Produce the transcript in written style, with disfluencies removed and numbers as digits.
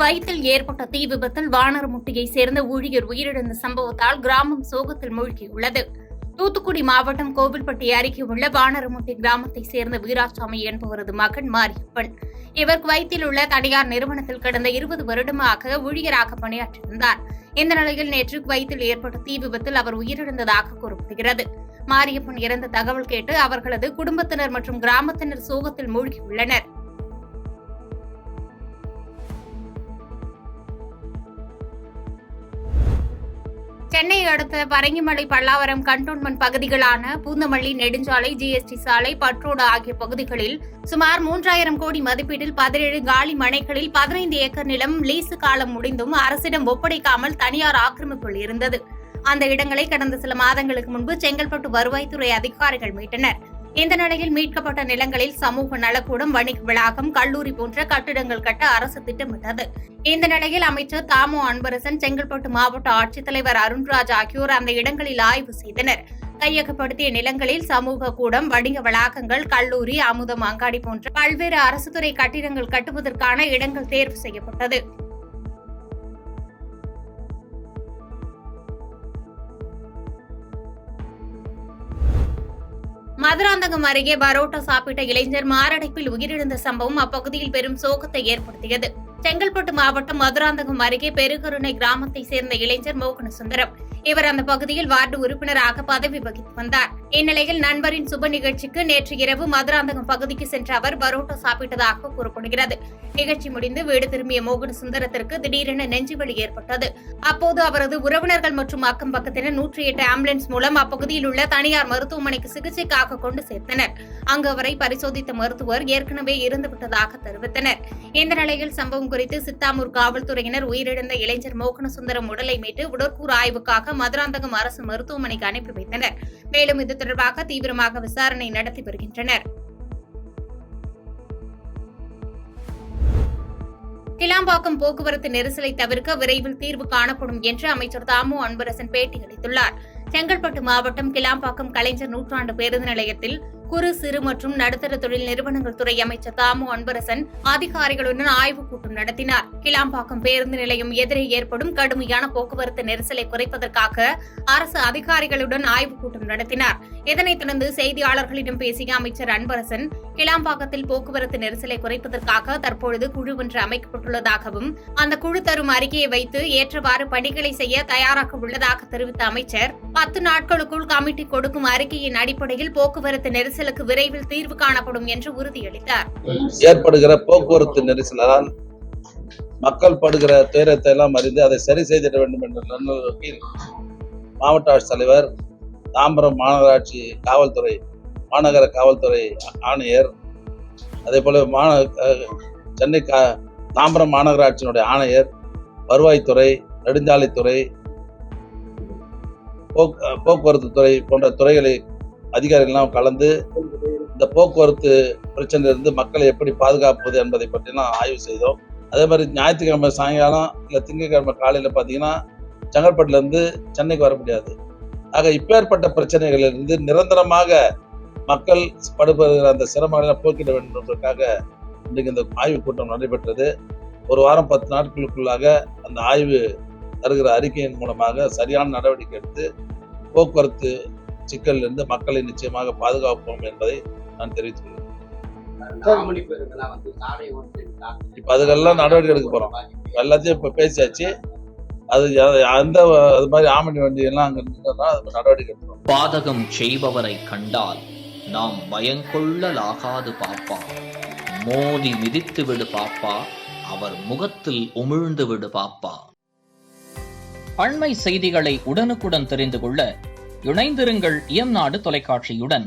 குவைத்தில் ஏற்பட்ட தீ விபத்தில் வானரமுட்டியை சேர்ந்த ஊழியர் உயிரிழந்த சம்பவத்தால் கிராமம் சோகத்தில் மூழ்கியுள்ளது. தூத்துக்குடி மாவட்டம் கோவில்பட்டி அருகே உள்ள வானரமுட்டி கிராமத்தை சேர்ந்த வீராசாமி என்பவரது மகன் மாரியப்பன். இவர் குவைத்தில் உள்ள தனியார் நிறுவனத்தில் கடந்த 20 வருடமாக ஊழியராக பணியாற்றி வந்தார். இந்த நிலையில் நேற்று குவைத்தில் ஏற்பட்ட தீ விபத்தில் அவர் உயிரிழந்ததாக கூறப்படுகிறது. மாரியப்பன் இறந்த தகவல் கேட்டு அவர்களது குடும்பத்தினர் மற்றும் கிராமத்தினர் சோகத்தில் மூழ்கியுள்ளனர். சென்னையை அடுத்த பரங்கிமலை பல்லாவரம் கண்டோன்மெண்ட் பகுதிகளான பூந்தமல்லி நெடுஞ்சாலை, ஜிஎஸ்டி சாலை, பட்ரோடு ஆகிய பகுதிகளில் சுமார் 3000 கோடி மதிப்பீட்டில் 17 காலி மனைகளில் 15 ஏக்கர் நிலம் லீசு காலம் முடிந்தும் அரசிடம் ஒப்படைக்காமல் தனியார் ஆக்கிரமிப்பில் இருந்தது. அந்த இடங்களை கடந்த சில மாதங்களுக்கு முன்பு செங்கல்பட்டு வருவாய்த்துறை அதிகாரிகள் மீட்டனர். இந்த நிலையில் மீட்கப்பட்ட நிலங்களில் சமூக நலக்கூடம், வணிக வளாகம், கல்லூரி போன்ற கட்டிடங்கள் கட்ட அரசு திட்டமிட்டது. இந்த நிலையில் அமைச்சர் தாமு அன்பரசன், செங்கல்பட்டு மாவட்ட ஆட்சித்தலைவர் அருண்ராஜ் ஆகியோர் அந்த இடங்களில் ஆய்வு செய்தனர். கையகப்படுத்திய நிலங்களில் சமூக கூடம், வணிக வளாகங்கள், கல்லூரி, அமுதம் அங்காடி போன்ற பல்வேறு அரசு துறை கட்டிடங்கள் கட்டுவதற்கான இடங்கள் தேர்வு செய்யப்பட்டது. மதுராந்தகம் அருகே பரோட்டா சாப்பிட்ட இளைஞர் மாரடைப்பில் உயிரிழந்த சம்பவம் அப்பகுதியில் பெரும் சோகத்தை ஏற்படுத்தியது. செங்கல்பட்டு மாவட்டம் மதுராந்தகம் அருகே பெருகருணை கிராமத்தை சேர்ந்த இளைஞர் மோகனசுந்தரம். இவர் அந்த பகுதியில் வார்டு உறுப்பினராக பதவி வகித்து வந்தார். இந்நிலையில் நண்பரின் சுப நிகழ்ச்சிக்கு நேற்று இரவு மதுராந்தகம் பகுதிக்கு சென்ற அவர் பரோட்டா சாப்பிட்டதாக கூறப்படுகிறது. நிகழ்ச்சி முடிந்து வீடு திரும்பிய மோகனசுந்தரத்திற்கு திடீரென நெஞ்சுவலி ஏற்பட்டது. அப்போது அவரது உறவினர்கள் மற்றும் அக்கம் பக்கத்தினர் 108 ஆம்புலன்ஸ் மூலம் அப்பகுதியில் உள்ள தனியார் மருத்துவமனைக்கு சிகிச்சைக்காக கொண்டு சேர்த்தனர். அங்கு அவரை பரிசோதித்த மருத்துவர் ஏற்கனவே இறந்துவிட்டதாக தெரிவித்தனர். இந்த நிலையில் சம்பவம் குறித்து சித்தாமூர் காவல்துறையினர் உயிரிழந்த இளைஞர் மோகனசுந்தரம் உடலை மீட்டு உடற்கூறு ஆய்வுக்காக மதுராந்தகம் அரசு மருத்துவமனைக்கு அனுப்பி வைத்தனர். மேலும் இது தொடர்பாக தீவிரமாக விசாரணை நடத்தி வருகின்றனர். கிளாம்பாக்கம் போக்குவரத்து நெரிசலை தவிர்க்க விரைவில் தீர்வு காணப்படும் என்று அமைச்சர் தாமு அன்பரசன் பேட்டியளித்துள்ளார். செங்கல்பட்டு மாவட்டம் கிளாம்பாக்கம் கலைஞர் நூற்றாண்டு பேருந்து நிலையத்தில் குறு, சிறு மற்றும் நடுத்தர தொழில் நிறுவனங்கள் துறை அமைச்சர் தாமு அன்பரசன் அதிகாரிகளுடன் ஆய்வுக் கூட்டம் நடத்தினார். கிளாம்பாக்கம் பேருந்து நிலையம் எதிரே ஏற்படும் கடுமையான போக்குவரத்து நெரிசலை குறைப்பதற்காக அரசு அதிகாரிகளுடன் ஆய்வுக் கூட்டம் நடத்தினார். இதனைத் தொடர்ந்து செய்தியாளர்களிடம் பேசிய அமைச்சர் அன்பரசன், கிளாம்பாக்கத்தில் போக்குவரத்து நெரிசலை குறைப்பதற்காக தற்பொழுது குழு ஒன்று அமைக்கப்பட்டுள்ளதாகவும் அந்த குழு தரும் அறிக்கையை வைத்து ஏற்றவாறு பணிகளை செய்ய தயாராக உள்ளதாக தெரிவித்த அமைச்சர், 10 நாட்களுக்குள் கமிட்டி கொடுக்கும் அறிக்கையின் அடிப்படையில் போக்குவரத்து நெரிசலுக்கு விரைவில் தீர்வு காணப்படும் என்று உறுதியளித்தார். ஏற்படுகிற போக்குவரத்து நெரிசலால் மக்கள் படுகிற துயரத்தை எல்லாம் அறிந்து அதை சரி செய்திட வேண்டும் என்ற நோக்கில் மாவட்ட ஆட்சித்தலைவர், தாம்பரம் மாநகராட்சி காவல்துறை, மாநகர காவல்துறை ஆணையர், அதே போல சென்னை தாம்பரம் மாநகராட்சியினுடைய ஆணையர், வருவாய்த்துறை, நெடுஞ்சாலைத்துறை, போக்குவரத்து துறை போன்ற துறைகளை அதிகாரிகள்லாம் கலந்து இந்த போக்குவரத்து பிரச்சனையிலிருந்து மக்களை எப்படி பாதுகாப்பது என்பதை பற்றிலாம் ஆய்வு செய்தோம். அதே மாதிரி ஞாயிற்றுக்கிழமை சாயங்காலம் இல்லை திங்கட்கிழமை காலையில் பார்த்தீங்கன்னா செங்கல்பட்டுலேருந்து சென்னைக்கு வர முடியாது. ஆக இப்பேற்பட்ட பிரச்சனைகளிலிருந்து நிரந்தரமாக மக்கள் படுபடுகிற அந்த சிரமங்களை போக்கிட வேண்டும் என்பதற்காக இன்றைக்கு இந்த ஆய்வு கூட்டம் நடைபெற்றது. ஒரு வாரம் 10 நாட்களுக்குள்ளாக அந்த ஆய்வு தருகிற அறிக்கையின் மூலமாக சரியான நடவடிக்கை எடுத்து போக்குவரத்து சிக்கலிலிருந்து மக்களை நிச்சயமாக பாதுகாப்போம் என்பதை நான் தெரிவித்துள்ளேன். இப்ப அதுக்கெல்லாம் நடவடிக்கை எடுக்க போறோம். எல்லாத்தையும் இப்ப பேசியாச்சு. அது மாதிரி ஆமணி வண்டி எல்லாம் அங்க நின்றா அது நடவடிக்கை எடுக்கிறோம். பாதகம் செய்பவரை கண்டால் நாம் பயங்கொள்ளலாகாது பாப்பா, மோதி மிதித்து விடு பாப்பா, அவர் முகத்தில் உமிழ்ந்து விடு பாப்பா. அண்மை செய்திகளை உடனுக்குடன் தெரிந்து கொள்ள இணைந்திருங்கள் இயம்நாடு தொலைக்காட்சியுடன்.